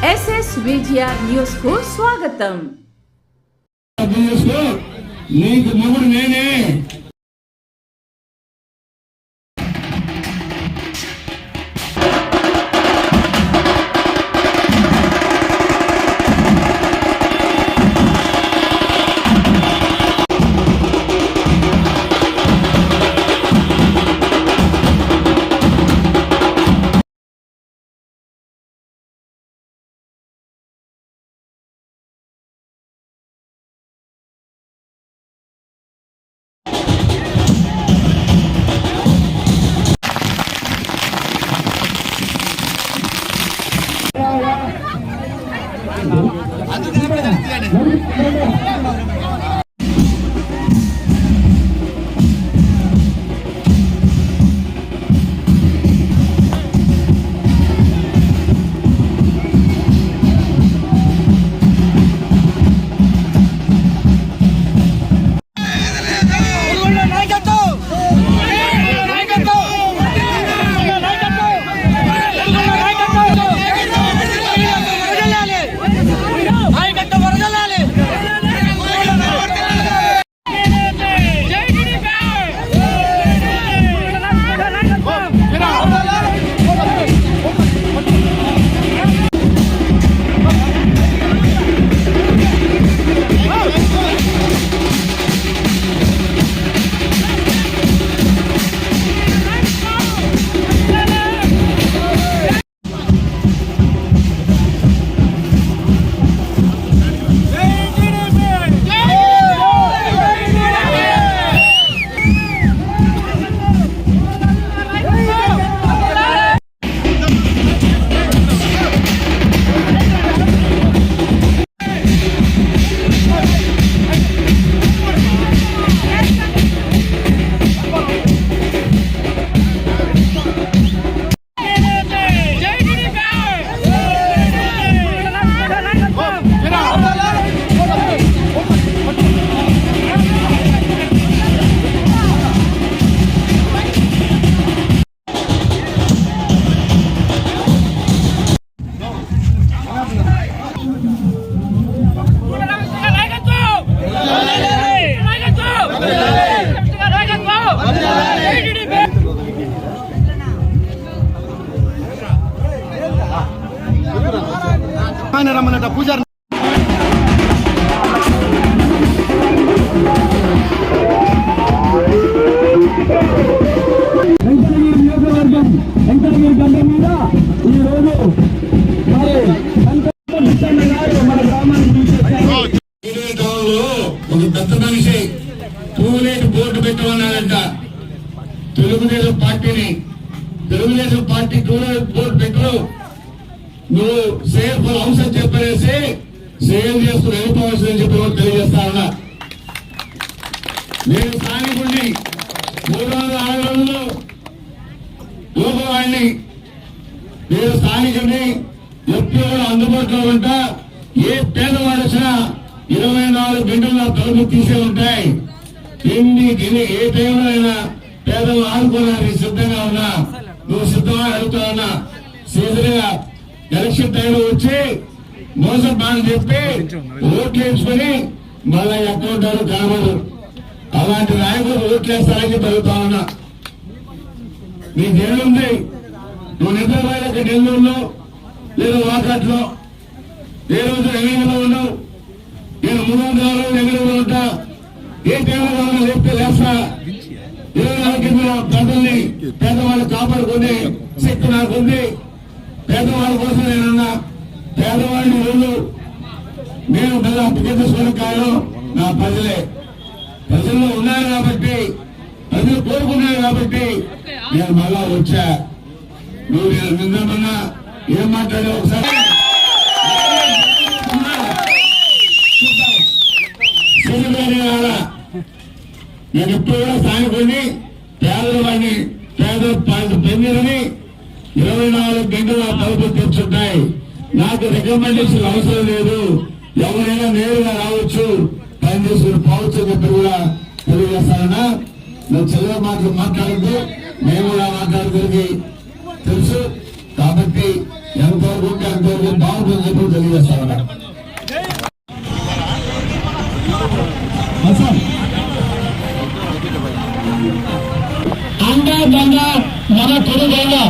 SSVGR news కు స్వాగతం. నీకు మొగుడు నేనే. రమ్మన్నట పూజారి వెంకటగిరి గడ్డ మీద ఈరోజు మన గ్రామానికి ఒక పెద్ద మనిషి టూలెట్ బోర్డు పెట్టమన్నాడంట. తెలుగుదేశం పార్టీ టూలెట్ బోర్డు పెట్టు, నువ్వు సేఫ్ హౌస్ అని చెప్పేసి సేవ్ చేస్తూ వెళ్ళిపోవాల్సిందని చెప్పి తెలియజేస్తా ఉన్నా. నేను స్థానికుడిని 306 రోజులు లోకవాడిని, నేను స్థానికుడిని, ఎప్పుడు కూడా అందుబాటులో ఉంటా. ఏ పేదవాడు వచ్చినా 24 గంటలు నా తలుపు తీసే ఉంటాయి. ఏ టైంలో అయినా పేదలు ఆదుకోవడానికి సిద్ధంగా ఉన్నా. నువ్వు సిద్ధంగా అడుగుతా ఉన్నా. సీజన్గా ఎలక్షన్ టైంలో వచ్చి మోసం బాగా చెప్పి ఓట్లు వేసుకుని మళ్ళా ఎక్కడ ఉంటారు కనబడు. అలాంటి నాయకులు ఓట్లు వేస్తారని చెప్పి అడుగుతా ఉన్నా. నీకేముంది? నువ్వు నిద్రపోయాక నెల్లూరులో లేదా వాకాట్లో ఏ రోజు ఎన్నికల్లో ఉన్నావు. నేను 300 ఎన్నికల్లో ఉంటా. ఏ టైంలో కావాలో చెప్తే లేస్తా. 24 గంటల ప్రజల్ని పేదవాళ్ళు కాపాడుకునే శక్తి నాకుంది. పేదవాళ్ళ కోసం నేనున్నా. పేదవాడిని రోజు నేను కదా టికెట్ స్వరకాయలు నా ప్రజల్లో ఉన్నారు కాబట్టి, ప్రజలు కోరుకున్నారు కాబట్టి నేను మళ్ళా వచ్చా. నువ్వు నిన్న ఏం మాట్లాడావు ఒకసారి నేను ఎప్పుడు కూడా స్థానికుడిని, పేదవాడిని, పెందిరని 24 గంటల తలుపులు తెచ్చుంటాయి. నాకు రికమెండేషన్ అవసరం లేదు. ఎవరైనా నేరుగా రావచ్చు, పనిచేసుకుని పోవచ్చు చెప్పి కూడా తెలియజేస్తానన్నా. నువ్వు చిల్లర మాటలు మాట్లాడద్దు. మేము కూడా మాట్లాడుకోరికి తెలుసు. కాబట్టి ఎంతవరకు ఉంటే అంతవరకు బాగుంటుందని చెప్పి తెలియజేస్తా ఉన్నా. అండా దండ మన కొడుకు